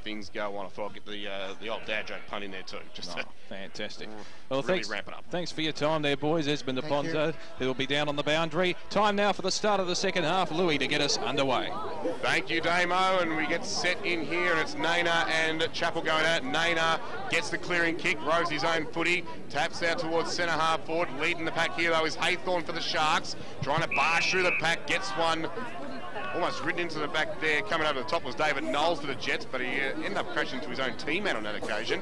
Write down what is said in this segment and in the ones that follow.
things go on. I thought I'd get the old dad joke pun in there too. Just fantastic. Well, really ramp it up. Thanks for your time there, boys. Esmond Aponzo, who will be down on the boundary. Time now for the start of the second half. Louis to get us underway. Thank you, Damo, and we get set in here, and it's Naina and Chappell going at. Naina gets the clearing kick, rows his own footy, taps out towards centre half forward. Leading the pack here, though, is Heathmont for the Sharks, trying to barge through the pack, gets one. Almost ridden into the back there. Coming over the top was David Knowles for the Jets, but he ended up crashing into his own teammate on that occasion.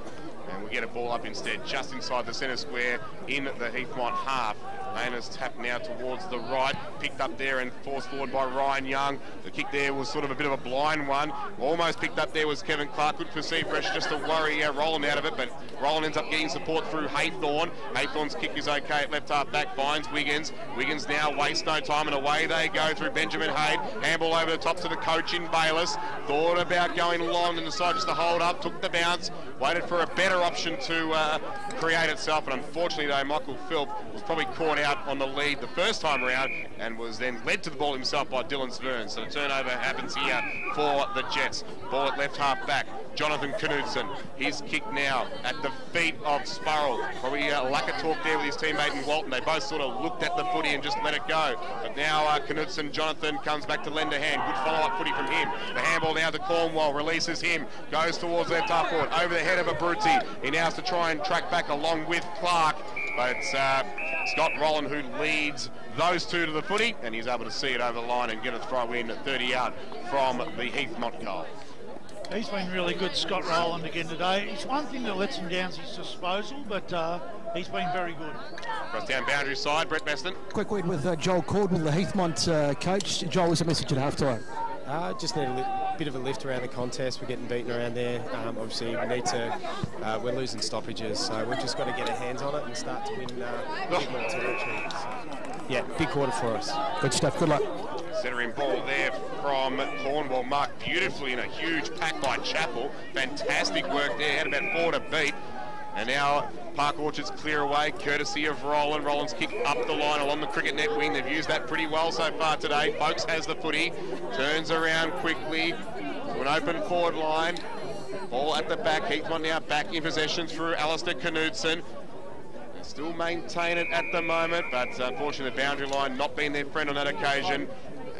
And we get a ball up instead, just inside the centre square in the Heathmont half. Naina's tap now towards the right, picked up there and forced forward by Ryan Young. The kick there was sort of a bit of a blind one. Almost picked up there was Kevin Clark. Couldn't perceive Fresh just to worry Roland out of it, but Roland ends up getting support through Haythorn. Haythorn's kick is okay at left half back, finds Wiggins. Wiggins now wastes no time, and away they go through Benjamin Hayde. Handball over the top to the coach in Bayliss. Thought about going long and decided just to hold up, took the bounce, waited for a better option to create itself, and unfortunately though, Michael Philp was probably caught out on the lead the first time around and was then led to the ball himself by Dylan Svern. So the turnover happens here for the Jets. Ball at left half back, Jonathan Knudsen. His kick now at the feet of Spurrell. Probably a lack of talk there with his teammate in Walton. They both sort of looked at the footy and just let it go. But now Knudsen, Jonathan comes back to lend a hand. Good follow-up footy from him. The handball now to Cornwall, releases him, goes towards left half forward, over the head of Abruzzi. He now has to try and track back along with Clark. But it's Scott Rowland who leads those two to the footy, and he's able to see it over the line and get a throw in at 30 out from the Heathmont goal. He's been really good, Scott Rowland, again today. It's one thing that lets him down is his disposal, but he's been very good. Cross down boundary side, Brett Beston. Quick word with Joel Cordwell, the Heathmont coach. Joel, what's the message at half-time? Just need a bit of a lift around the contest. We're getting beaten around there. Obviously, we need to. We're losing stoppages, so we've just got to get our hands on it and start to win more territory. So, yeah, big quarter for us. Good stuff. Good luck. Centering ball there from Cornwall, marked beautifully in a huge pack by Chappell. Fantastic work there. Had about 4 to beat. And now Park Orchard's clear away, courtesy of Roland. Roland's kick up the line along the cricket net wing. They've used that pretty well so far today. Folkes has the footy, turns around quickly to an open forward line. Ball at the back. Heathmont now back in possession through Alistair Knudsen. They still maintain it at the moment, but unfortunately the boundary line not being their friend on that occasion.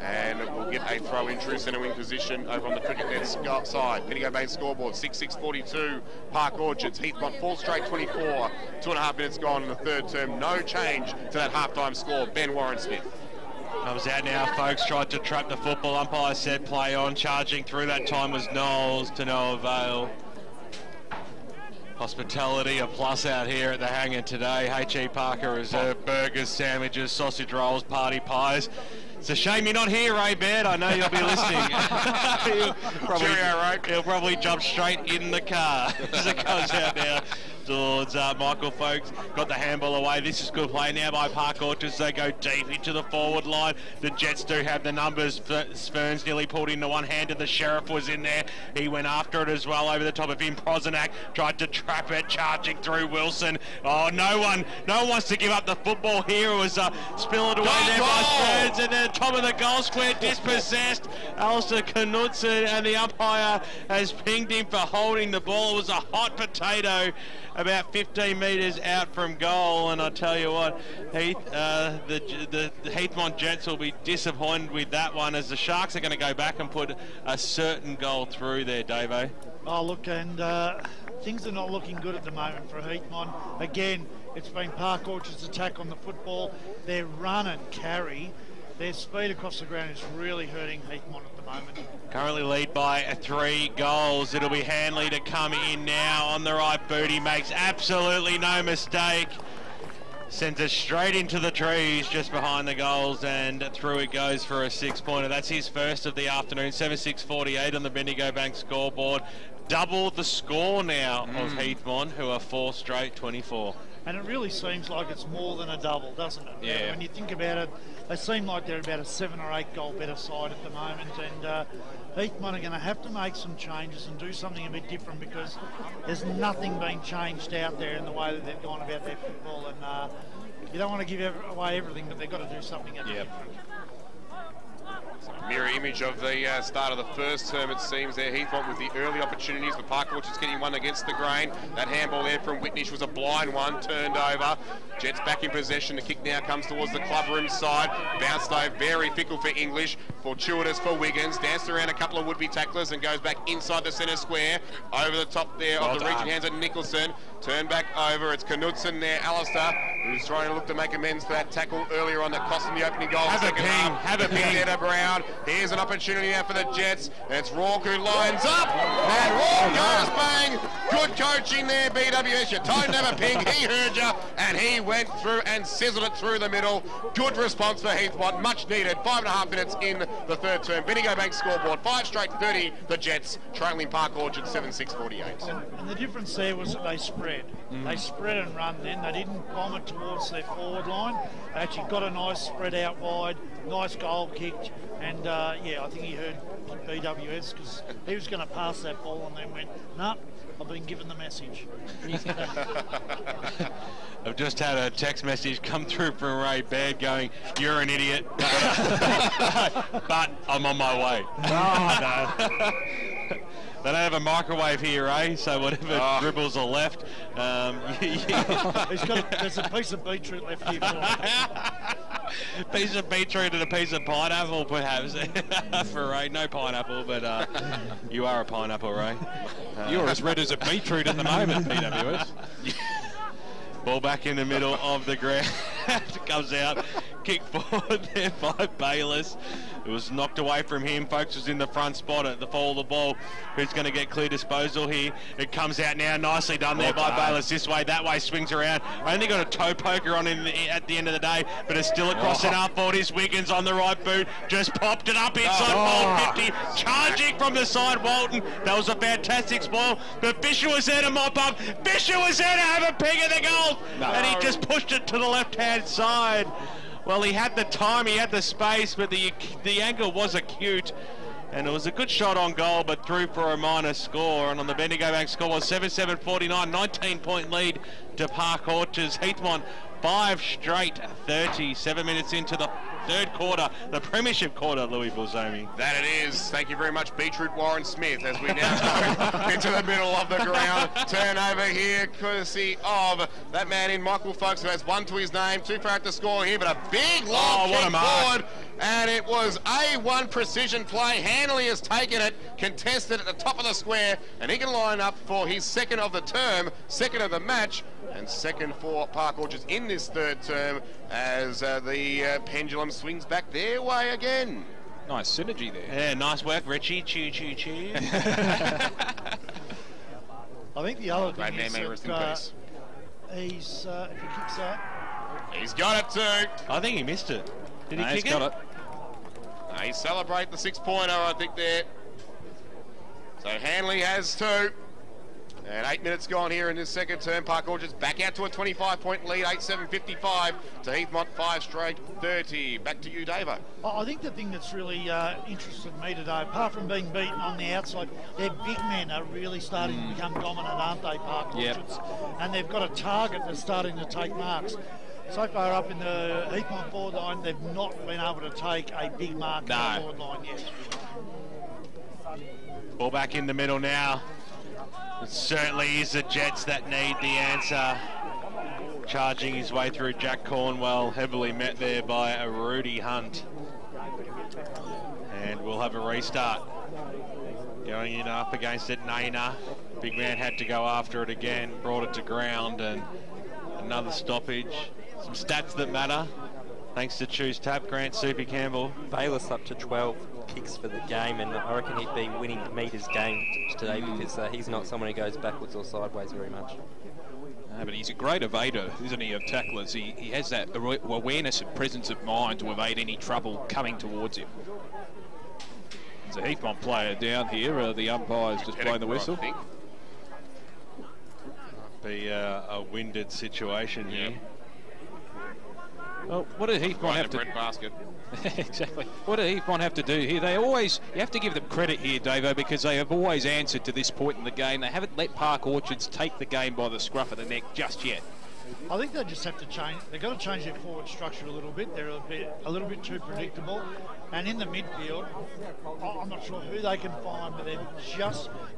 And we'll get a throw in true centre wing position over on the cricket net side. Pendigo Bay scoreboard, 6-6-42. Park Orchards, Heathmont, 4 straight 24. 2.5 minutes gone in the third term. No change to that halftime score. Ben Warren-Smith. Comes out now, folks. Tried to trap the football. Umpire said play on. Charging through that time was Knowles, to no avail. Hospitality a plus out here at the hangar today. H.E. Parker Reserve, burgers, sandwiches, sausage rolls, party pies. It's a shame you're not here, Ray Baird. I know you'll be listening. He'll probably jump straight in the car as it goes out now towards Michael Folkes. Got the handball away. This is good play now by Park Orchards. They go deep into the forward line. The Jets do have the numbers. Spurns nearly pulled into one-handed. The Sheriff was in there. He went after it as well over the top of him. Prozenak tried to trap it, charging through Wilson. Oh, no one wants to give up the football here. It was spilled away there by Spurns, and then top of the goal square, dispossessed. Alistair Knudsen, and the umpire has pinged him for holding the ball. It was a hot potato about 15 metres out from goal, and I tell you what, the Heathmont Jets will be disappointed with that one, as the Sharks are going to go back and put a certain goal through there, Davo. Oh, look, and things are not looking good at the moment for Heathmont. Again, it's been Park Orchard's attack on the football. Their run and carry, their speed across the ground is really hurting Heathmont at the moment. Currently lead by 3 goals. It'll be Hanley to come in now on the right boot. He makes absolutely no mistake. Sends it straight into the trees just behind the goals, and through it goes for a 6-pointer. That's his first of the afternoon. 7-6-48 on the Bendigo Bank scoreboard. Double the score now of Heathmont, who are 4 straight 24. And it really seems like it's more than a double, doesn't it? Yeah. When you think about it, they seem like they're about a 7 or 8 goal better side at the moment, and Heathmont are going to have to make some changes and do something a bit different, because there's nothing being changed out there in the way that they've gone about their football, and you don't want to give away everything, but they've got to do something a bit different. So Mirror image of the start of the first term, it seems there. Heathmont with the early opportunities, but Park Orchard's getting one against the grain. That handball there from Whitnish was a blind one, turned over. Jets back in possession. The kick now comes towards the club room side. Bounced over, very fickle for English. Fortuitous for Wiggins. Danced around a couple of would-be tacklers and goes back inside the centre square. Over the top there of the reaching hands of Nicholson. Turn back over. It's Knudsen there, Alistair, who's trying to look to make amends for that tackle earlier on that cost him the opening goal. Have a ping there to Brown. Here's an opportunity now for the Jets. And it's Rourke who lines up. And Rourke goes bang. Good coaching there, BWS. You told him to have a ping. He heard you. And he went through and sizzled it through the middle. Good response for Heathmont. Much needed. 5.5 minutes in the third term. Bendigo Bank scoreboard. 5 straight 30. The Jets trailing Park Orchard 7-6-48. And the difference there was that they spread. They spread and run then. They didn't bomb it towards their forward line. They actually got a nice spread out wide, nice goal kicked, and yeah, I think he heard BWS because he was going to pass that ball and then went, nah, I've been given the message. I've just had a text message come through from Ray Baird going, "You're an idiot," but I'm on my way. No. They don't have a microwave here, eh? So whatever dribbles are left, there's a piece of beetroot left here for him. Piece of beetroot and a piece of pineapple, perhaps, for Ray. No pineapple, but you are a pineapple, Ray. You're as red as a beetroot at the moment, BWS. Ball back in the middle of the ground. Comes out. Kick forward there by Bayliss. It was knocked away from him. Folks was in the front spot at the fall of the ball. Who's going to get clear disposal here? It comes out now. Nicely done there by Bayliss. This way, that way, swings around. Only got a toe poker on him at the end of the day, but it's still across an half forward. Is Wiggins on the right boot. Just popped it up inside ball 50. Charging from the side, Walton. That was a fantastic ball. But Fisher was there to mop up. Fisher was there to have a ping at the goal. And he just pushed it to the left-hand side. Well, he had the time, he had the space, but the angle was acute. And it was a good shot on goal, but through for a minor score. And on the Bendigo Bank score was 7-7-49, 19-point lead to Park Orchards. Heathmont 5 straight 30, 7 minutes into the third quarter, the premiership quarter, Louis Bolzomi. That it is. Thank you very much, Beetroot Warren Smith, as we now go into the middle of the ground. Turnover here, courtesy of that man in Michael Folks, who has 1 to his name. Too far out to score here, but a big long kick forward. And it was A1 precision play. Hanley has taken it, contested at the top of the square, and he can line up for his second of the term, second of the match, and second for Park Orchards in this third term as the pendulum swings back their way again. Nice synergy there. Yeah, nice work, Richie. Choo. I think the other thing is that he's, if he kicks that... He's got it too. I think he missed it. Did he kick it? He's got it. He celebrate the 6-pointer, I think, there. So Hanley has 2. And 8 minutes gone here in this second term. Park Orchards back out to a 25-point lead, 8-7-55 to Heathmont, 5 straight 30. Back to you, Davo. I think the thing that's really interested me today, apart from being beaten on the outside, their big men are really starting to become dominant, aren't they, Park Orchards? And they've got a target that's starting to take marks. So far up in the Heathmont forward line, they've not been able to take a big mark in the forward line yet. Ball back in the middle now. It certainly is the Jets that need the answer. Charging his way through Jack Cornwell, heavily met there by a Rudy Hunt. And we'll have a restart. Going in up against it, Naina. Big man had to go after it again, brought it to ground, and another stoppage. Some stats that matter. Thanks to Choose Tap, Grant Soupy Campbell. Bayless up to 12 kicks for the game, and I reckon he'd be winning meters game today because he's not someone who goes backwards or sideways very much. But he's a great evader, isn't he, of tacklers? He has that awareness and presence of mind to evade any trouble coming towards him. There's a Heathmont player down here. The umpire's just blowing the whistle. Be a winded situation here. Well, what did Heathmont have to do? Basket. Exactly. What did Heathmont have to do here? You have to give them credit here, Davo, because they have always answered to this point in the game. They haven't let Park Orchards take the game by the scruff of the neck just yet. I think they just have to change. They've got to change their forward structure a little bit. They're a little bit too predictable. And in the midfield, I'm not sure who they can find, but they've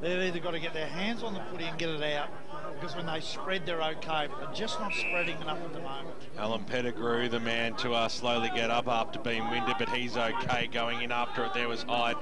either got to get their hands on the footy and get it out, because when they spread, they're okay, but they're just not spreading enough at the moment. Alan Pettigrew, the man to slowly get up after being winded, but he's okay going in after it. There was Hyde.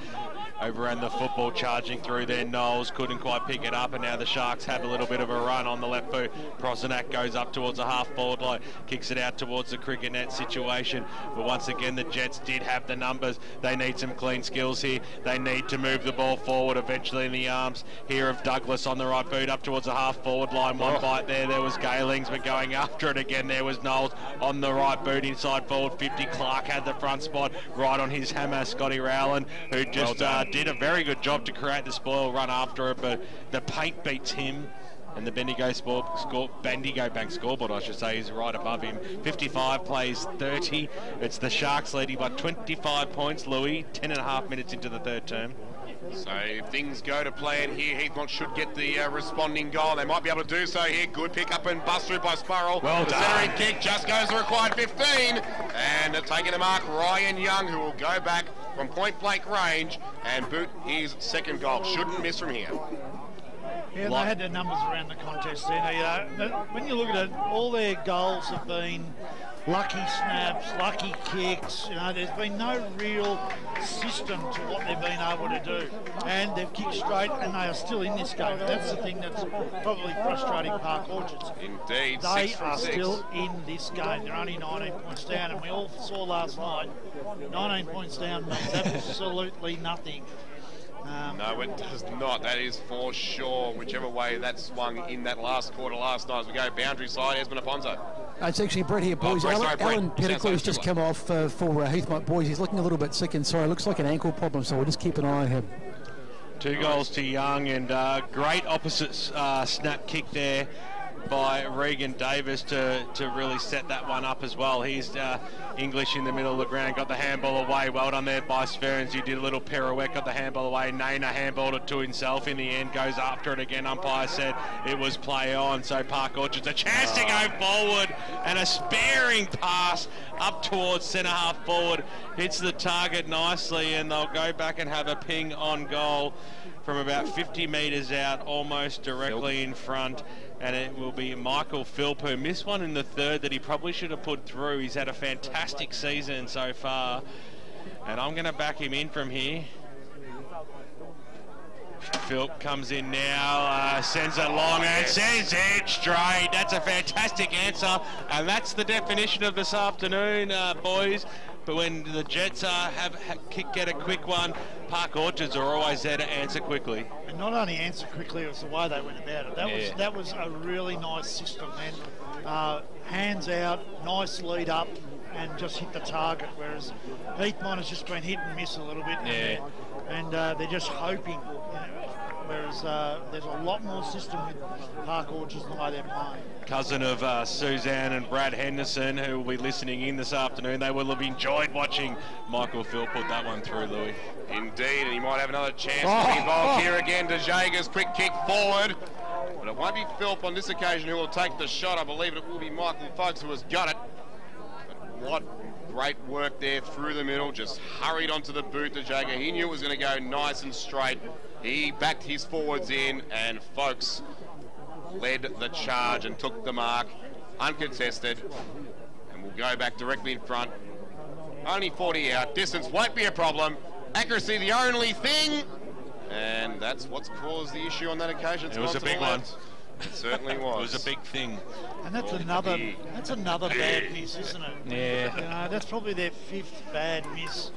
Overran the football, charging through there. Knowles couldn't quite pick it up, and now the Sharks have a little bit of a run on the left boot. Prosenak goes up towards a half-forward line, kicks it out towards the cricket net situation. But once again, the Jets did have the numbers. They need some clean skills here. They need to move the ball forward eventually in the arms here of Douglas on the right boot up towards the half-forward line. One bite there. There was Galings, but going after it again, there was Knowles on the right boot inside forward 50. Clark had the front spot right on his hammer. Scotty Rowland, who just did a very good job to create the spoil run after it, but the paint beats him, and the Bendigo Bank scoreboard, I should say, is right above him. 55 plays 30. It's the Sharks leading by 25 points, Louis, 10.5 minutes into the third term. So if things go to plan here, Heathmont should get the responding goal. They might be able to do so here. Good pick up and bust through by Sparrow. Well the done. centering kick just goes the required 15. And taking the mark, Ryan Young, who will go back from point-blank range and boot his second goal. Shouldn't miss from here. Yeah, they had their numbers around the contest there. When you look at it, all their goals have been lucky snaps, lucky kicks. There's been no real system to what they've been able to do. And they've kicked straight, and they are still in this game. That's the thing that's probably frustrating Park Orchards. Indeed, they are still in this game. They're only 19 points down, and we all saw last night, 19 points down means absolutely nothing. No, it does not. That is for sure. Whichever way that swung in that last quarter last night as we go boundary side, Esmond Aponzo. It's actually Brett here, boys. Alan Pettigrew's just come off for Heathmont, boys. He's looking a little bit sick and sorry. Looks like an ankle problem, so we'll just keep an eye on him. 2 goals to Young, and great opposite snap kick there by Regan Davis to really set that one up as well. He's English in the middle of the ground, got the handball away. Well done there by Sferens. He did a little pirouette, got the handball away. Naina handballed it to himself in the end, goes after it again. Umpire said it was play on, so Park Orchard's a chance to go forward, and a sparing pass up towards centre half forward. Hits the target nicely, and they'll go back and have a ping on goal from about 50 metres out, almost directly in front. And it will be Michael Philp, who missed one in the third that he probably should have put through. He's had a fantastic season so far, and I'm going to back him in from here. Philp comes in now, sends it long and sends it straight. That's a fantastic answer, and that's the definition of this afternoon, boys. But when the Jets get a quick one, Park Orchards are always there to answer quickly. And not only answer quickly, it was the way they went about it. That was a really nice system, man. Hands out, nice lead up, and just hit the target. Whereas Heathmont has just been hit and miss a little bit, and they're just hoping. Whereas there's a lot more system with Park Orchards the way they're playing. Cousin of Suzanne and Brad Henderson, who will be listening in this afternoon. They will have enjoyed watching Michael Phil put that one through, Louis. Indeed, and he might have another chance to be involved here again. De Jager's quick kick forward. But it won't be Philp on this occasion who will take the shot. I believe it will be Michael Folks who has got it. But what great work there through the middle. Just hurried onto the boot, De Jager. He knew it was going to go nice and straight. He backed his forwards in, and Folks led the charge and took the mark, uncontested, and will go back directly in front. Only 40 out. Distance won't be a problem. Accuracy the only thing, and that's what's caused the issue on that occasion. It was a big one. It certainly was. It was a big thing. And that's another bad miss, isn't it? Yeah. That's probably their 5th bad miss.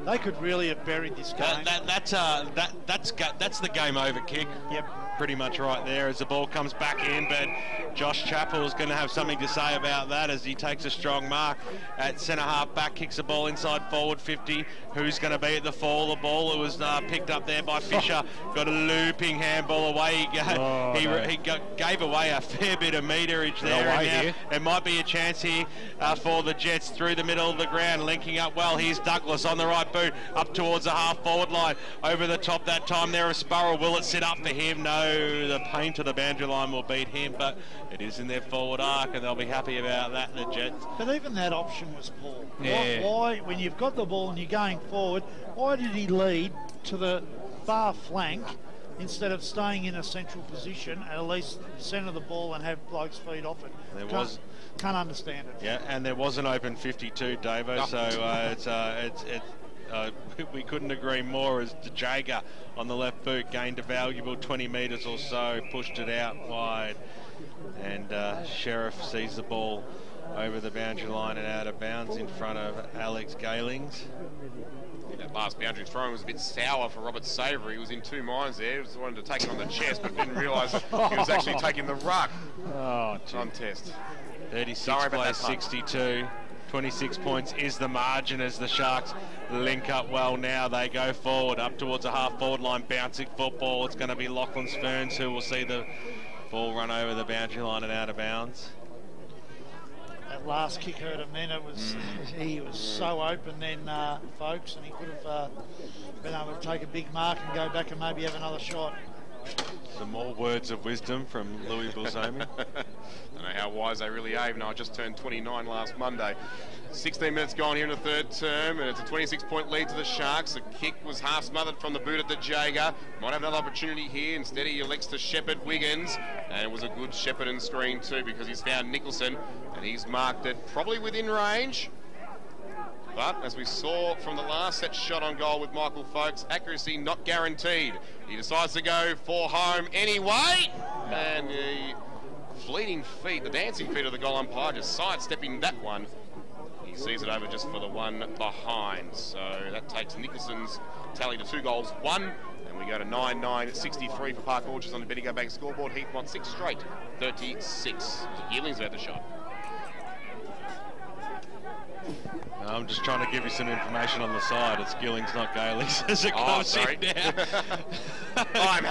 They could really have buried this game. That's the game over kick. Yep. Pretty much right there as the ball comes back in, but Josh Chappell is going to have something to say about that as he takes a strong mark at centre half back, kicks the ball inside forward 50. Who's going to be at the fall? The ball was picked up there by Fisher. Got a looping handball away. He he gave away a fair bit of meterage there. And now it might be a chance here for the Jets through the middle of the ground, linking up well. Here's Douglas on the right boot, up towards the half-forward line. Over the top that time there is Sparrow. Will it sit up for him? No, the paint to the boundary line will beat him, but it is in their forward arc, and they'll be happy about that, the Jets. But even that option was poor. Yeah. Why, when you've got the ball and you're going forward, why did he lead to the far flank instead of staying in a central position and at least centre the ball and have blokes feed off it? Can't understand it. Yeah, and there was an open 52, Davo, so we couldn't agree more as the Jager on the left boot gained a valuable 20 metres or so, pushed it out wide, and Sheriff sees the ball over the boundary line and out of bounds in front of Alex Galings. That last boundary throw was a bit sour for Robert Savoury. He was in two minds there. He just wanted to take it on the chest, but didn't realise he was actually taking the ruck. Contest. 36 plays 62. 26 points is the margin as the Sharks link up well now. They go forward, up towards the half-forward line, bouncing football. It's going to be Lachlan Spurns who will see the ball run over the boundary line and out of bounds. That last kick hurt him then. It was he was so open then, folks, and he could have been able to take a big mark and go back and maybe have another shot. Some more words of wisdom from Louis Bulzomi. I don't know how wise they really are, even though I just turned 29 last Monday. 16 minutes gone here in the third term, and it's a 26-point lead to the Sharks. The kick was half smothered from the boot at the Jager. Might have another opportunity here. Instead he elects to shepherd Wiggins, and it was a good shepherd and screen too, because he's found Nicholson, and he's marked it probably within range. But as we saw from the last set shot on goal with Michael Folks, accuracy not guaranteed. He decides to go for home anyway, and the fleeting feet, the dancing feet of the goal umpire, just sidestepping that one. He sees it over just for the one behind. So that takes Nicholson's tally to 2 goals, 1, and we go to 9-9-63 for Park Orchards on the Bendigo Bank scoreboard. Heathmont 6 straight, 36. The Healings about the shot. I'm just trying to give you some information on the side. It's Gillings, not Galings, as it comes in now.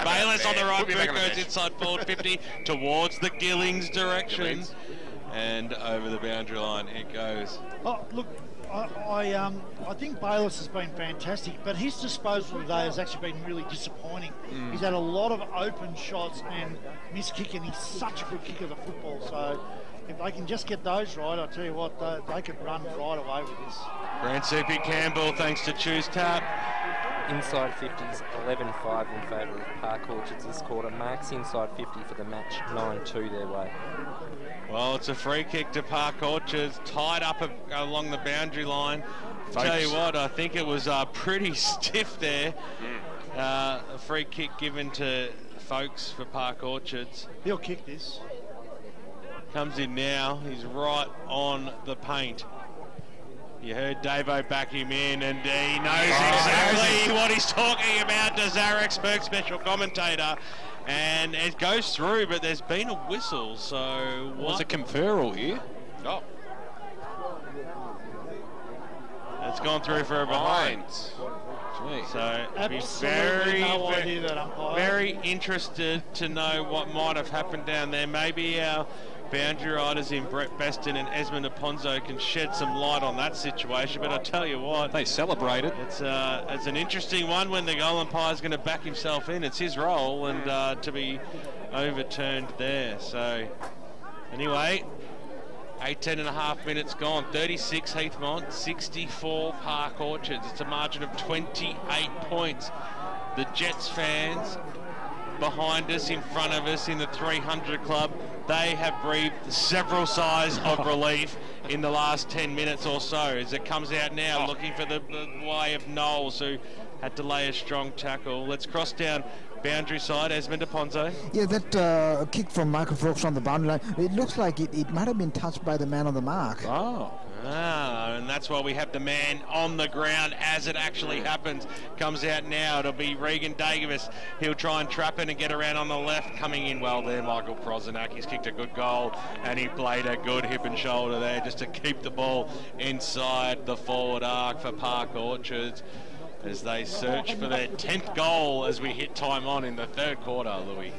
Bayless on the right boot goes inside forward 50 towards the Gillings direction. And over the boundary line it goes. Oh, look, I think Bayless has been fantastic, but his disposal today has actually been really disappointing. He's had a lot of open shots and missed kick, and he's such a good kicker of the football. So if they can just get those right, I'll tell you what, they could run right away with this. Grant Soupy Campbell, thanks to Choose Tap. Inside 50s, 11-5 in favour of Park Orchards this quarter. Marks inside 50 for the match, 9-2 their way. Well, it's a free kick to Park Orchards, tied up along the boundary line. Tell you what, I think it was pretty stiff there. A free kick given to Folks for Park Orchards. He'll kick this. Comes in now, he's right on the paint. You heard Davo back him in, and he knows exactly what he's talking about, to Zarek Spurk, special commentator. And it goes through, but there's been a whistle, so what's a conferral here? Oh. It's gone through for a behind. So be very interested to know what might have happened down there. Maybe our boundary riders in Brett Beston and Esmond Aponzo can shed some light on that situation. But I tell you what, they celebrated. It's an interesting one when the goal umpire is going to back himself in. It's his role, and to be overturned there. So anyway, 18.5 minutes gone. 36 Heathmont, 64 Park Orchards. It's a margin of 28 points. The Jets fans behind us, in front of us in the 300 club, they have breathed several sighs of relief in the last 10 minutes or so, as it comes out now looking for the way of Knowles, who had to lay a strong tackle. Let's cross down boundary side. Esmond Aponzo. Yeah, that kick from Michael Folks on the boundary line, it looks like it might have been touched by the man on the mark. And that's why we have the man on the ground as it actually happens. Comes out now. It'll be Regan Davis. He'll try and trap it and get around on the left. Coming in well there, Michael Prozanak. He's kicked a good goal, and he played a good hip and shoulder there just to keep the ball inside the forward arc for Park Orchards. as they search for their 10th goal as we hit time on in the third quarter, Louis.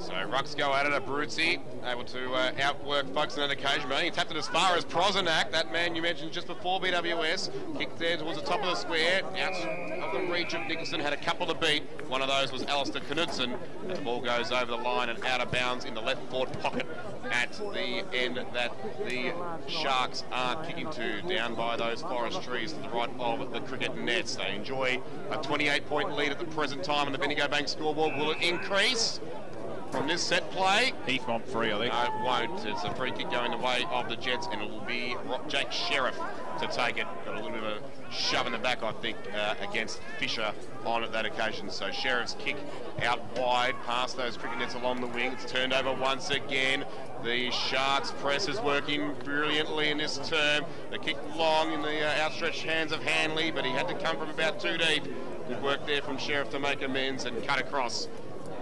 So Rucks go at it, Abruzzi able to outwork folks on an occasion, but he tapped it as far as Prozenak, that man you mentioned just before BWS, kicked there towards the top of the square, out of the reach of Nicholson, had a couple to beat. One of those was Alistair Knudsen, and the ball goes over the line and out of bounds in the left forward pocket at the end that the Sharks are kicking to, down by those forest trees to the right of the cricket nets. They enjoy a 28-point lead at the present time on the Bendigo Bank scoreboard. Will it increase from this set play? Heathmont free, I think. No, it won't. It's a free kick going the way of the Jets, and it will be Jake Sheriff to take it. Got a little bit of a shove in the back, I think, against Fisher on that occasion. So Sheriff's kick out wide, past those cricket nets along the wing. It's turned over once again. The Sharks press is working brilliantly in this term. The kick long in the outstretched hands of Hanley, but he had to come from about 2 deep. Good work there from Sheriff to make amends and cut across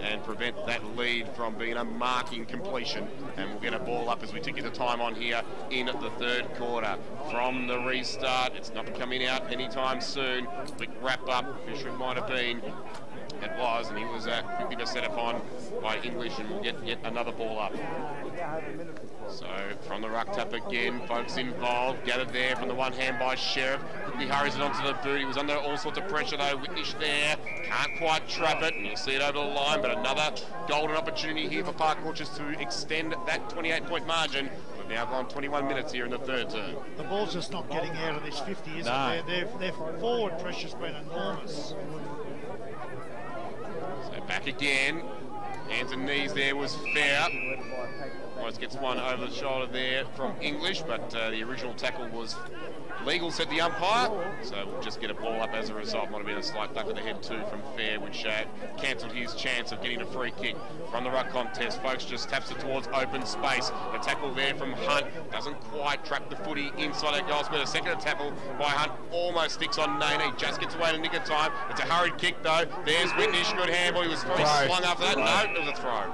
and prevent that lead from being a marking completion. And we'll get a ball up as we tick the time on here in the third quarter. From the restart, it's not coming out anytime soon. Quick wrap up, Fisher might have been. It was, and he was quickly to set upon by English, and we'll get yet another ball up. So from the ruck tap again, folks involved, gathered there from the one hand by Sheriff. Quickly hurries it onto the boot. He was under all sorts of pressure though. Whitnish there, can't quite trap it, and you'll see it over the line, but another golden opportunity here for Park Orchards to extend that 28-point margin. We've now gone 21 minutes here in the third term. The ball's just not getting out of this 50, is it? Their forward pressure's been enormous. So back again, hands and knees there was fair. Almost gets one over the shoulder there from English, but the original tackle was legal, said the umpire. So we'll just get a ball up as a result. Might have been a slight duck of the head too from Fair, which cancelled his chance of getting a free kick from the ruck contest. Folks just taps it towards open space. The tackle there from Hunt doesn't quite trap the footy inside that goal square. The second tackle by Hunt almost sticks on Nene. Just gets away in a nick of time. It's a hurried kick though. There's Whitnish, good handball. He was very slung after that. No, it was a throw.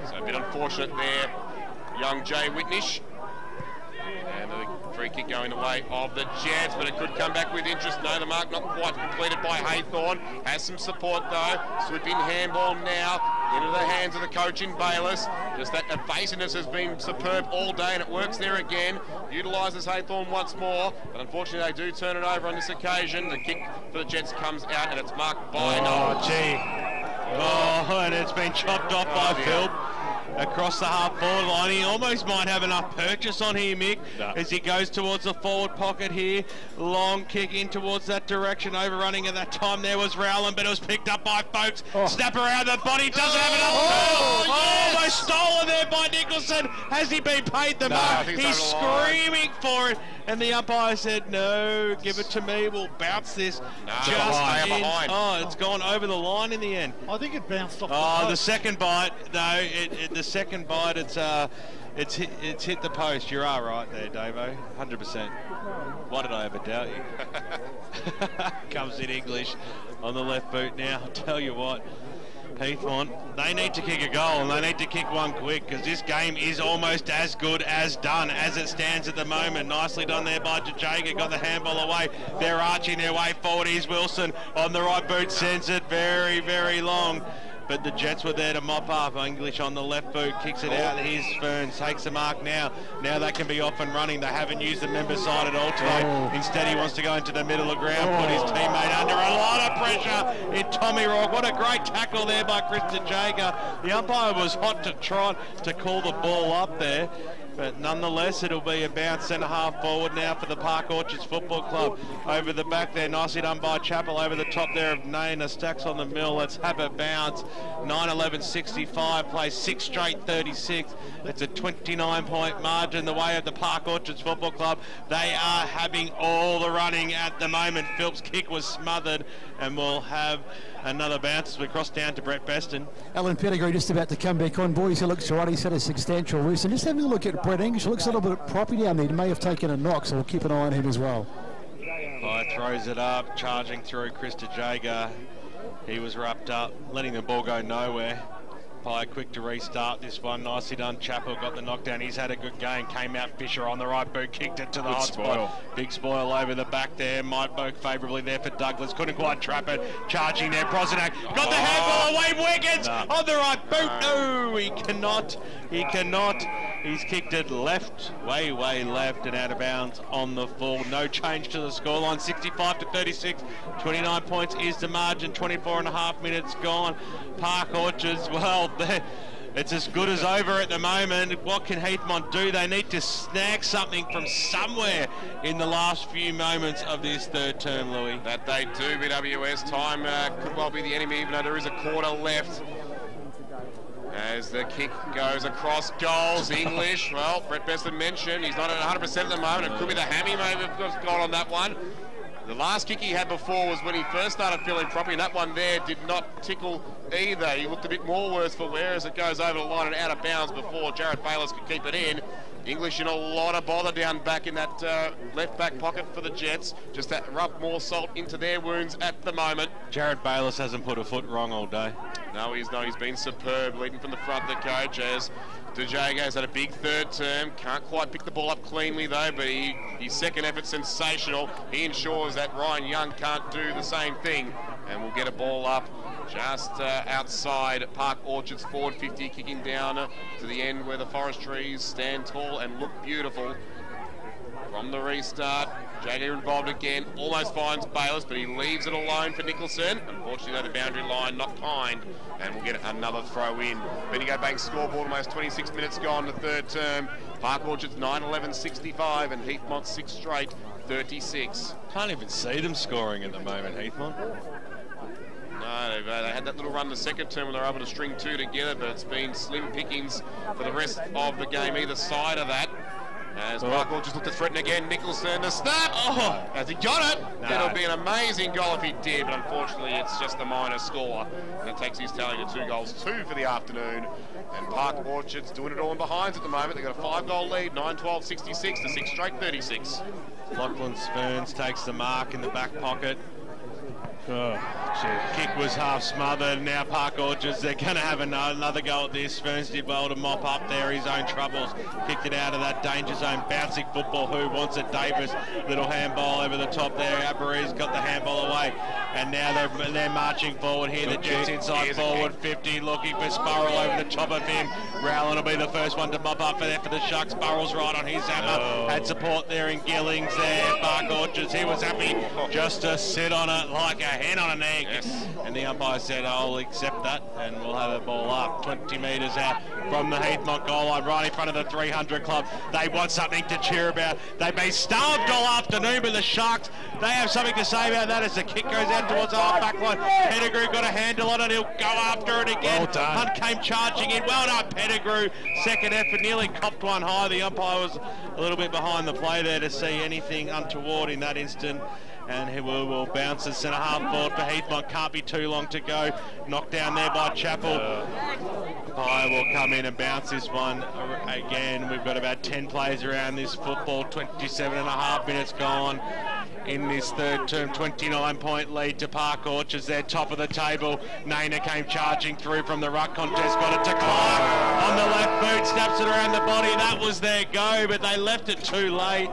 So a bit unfortunate there, young Jay Whitnish. And the free kick going the way of the Jets, but it could come back with interest. No, the mark not quite completed by Haythorn. Has some support though. Swooping handball now into the hands of the coach in Bayliss. Just that evasiveness has been superb all day, and it works there again. Utilises Haythorn once more, but unfortunately they do turn it over on this occasion. The kick for the Jets comes out, and it's marked by Knowles. And it's been chopped off by Phil across the half-forward line. He almost might have enough purchase on here, Mick, as he goes towards the forward pocket here. Long kick in towards that direction, overrunning at that time there was Rowland, but it was picked up by Folks. Snap around the body, doesn't have enough. Almost stolen there by Nicholson. Has he been paid the mark? He's screaming for it, and the umpire said, no, give it to me, we'll bounce this just in. Oh, it's gone over the line in the end. I think it bounced off the post. The second bite, no, the second bite, it's hit the post. You are right there, Davo, 100%. Why did I ever doubt you? Comes in English on the left boot now. I'll tell you what, Heathmont, they need to kick a goal, and they need to kick one quick, because this game is almost as good as done as it stands at the moment. Nicely done there by Jajaga, got the handball away. They're arching their way forward. Here's Wilson on the right boot, sends it very, very long. But the Jets were there to mop up. English on the left boot, kicks it out. Here's Ferns, takes the mark now. Now they can be off and running. They haven't used the member side at all today. Instead, he wants to go into the middle of the ground, put his teammate under a lot of pressure in Tommy Rourke. What a great tackle there by Krista Jager. The umpire was hot to trot to call the ball up there. But nonetheless, it'll be a bounce centre half forward now for the Park Orchards Football Club. Over the back there, nicely done by Chappell. Over the top there of Naina, Stacks on the mill. Let's have a bounce. 9-11-65, plays 6 straight 36. It's a 29-point margin the way of the Park Orchards Football Club. They are having all the running at the moment. Philp's kick was smothered, and we'll have another bounce as we cross down to Brett Beston. Alan Pettigrew just about to come back on. Boys, he looks right. He's had a substantial rest. And just having a look at Brett English, looks a little bit proppy down there. He may have taken a knock, so we'll keep an eye on him as well. Throws it up, charging through Krista Jager. He was wrapped up, letting the ball go nowhere. umpire quick to restart this one. Nicely done. Chappell got the knockdown. He's had a good game. Came out Fisher on the right boot, kicked it to the hot spot. Big spoil over the back there. Might vote favourably there for Douglas. Couldn't quite trap it. Charging there. Brosnack got the handball away. Wiggins on the right boot. No, he cannot. He cannot. He's kicked it left, way left and out of bounds on the full. No change to the scoreline. 65 to 36. 29 points is the margin. 24 and a half minutes gone. Park Orchards, well, it's as good as over at the moment. What can Heathmont do? They need to snag something from somewhere in the last few moments of this third term, Louis. That they do, BWS. Time could well be the enemy, even though there is a quarter left. As the kick goes across goals, English, well, Brett Besson mentioned, he's not at 100% at the moment. It could be the hammy maybe have gone on that one. The last kick he had before was when he first started feeling properly, and that one there did not tickle either. He looked a bit more worse for wear as it goes over the line and out of bounds before Jared Bayless could keep it in. English in a lot of bother down back in that left back pocket for the Jets. Just to rub more salt into their wounds at the moment. Jared Bayless hasn't put a foot wrong all day. No, he's been superb, leading from the front, the coach, as DeJago's had a big third term. Can't quite pick the ball up cleanly though, but his second effort's sensational. He ensures that Ryan Young can't do the same thing, and we'll get a ball up just outside Park Orchards forward 50, kicking down to the end where the forest trees stand tall and look beautiful. From the restart, Jago involved again, almost finds Bayless, but he leaves it alone for Nicholson. Unfortunately, the boundary line not kind, and we'll get another throw in. Bendigo Bank scoreboard, almost 26 minutes gone the third term. Park Orchards 9-11-65, and Heathmont 6 straight 36. Can't even see them scoring at the moment, Heathmont. No, they had that little run the second term when they were able to string two together, but it's been slim pickings for the rest of the game, either side of that. As Park Orchards looked to threaten again, Nicholson, the snap! Oh, has he got it? No. It'll be an amazing goal if he did, but unfortunately it's just a minor score. And it takes his tally to 2 goals, 2 for the afternoon. And Park Orchards doing it all in behinds at the moment. They've got a 5-goal lead, 9-12-66 to 6 straight 36. Lachlan Spurns takes the mark in the back pocket. Kick was half smothered. Now Park Orchards, they're going to have another go at this. Spurns did well to mop up there his own troubles. Kicked it out of that danger zone. Bouncing football. Who wants it? Davis. Little handball over the top there. Abere's got the handball away. And now they're marching forward here. The Jets inside forward 50, looking for Sparrow over the top of him. Rowland will be the first one to mop up for the Sharks. Sparrow's right on his hammer. Had support there in Gillings there. Park Orchards, he was happy just to sit on it like a hen on an egg. Yes. And the umpire said, I'll accept that, and we'll have the ball up 20 metres out from the Heathmont goal line, right in front of the 300 club. They want something to cheer about. They've been starved all afternoon, but the Sharks, they have something to say about that as the kick goes out towards the half back line. Pettigrew got a handle on it. He'll go after it again. Well done. Hunt came charging in. Well done, Pettigrew. Second effort, nearly copped one high. The umpire was a little bit behind the play there to see anything untoward in that instant. And he will bounce the centre half forward for Heathmont. Can't be too long to go. Knocked down there by Chappell. Umpire will come in and bounce this one again. We've got about 10 plays around this football. 27 and a half minutes gone in this third term. 29-point lead to Park Orchards. They're top of the table. Naina came charging through from the ruck contest. Got it to Clark on the left boot. Snaps it around the body. That was their go, but they left it too late.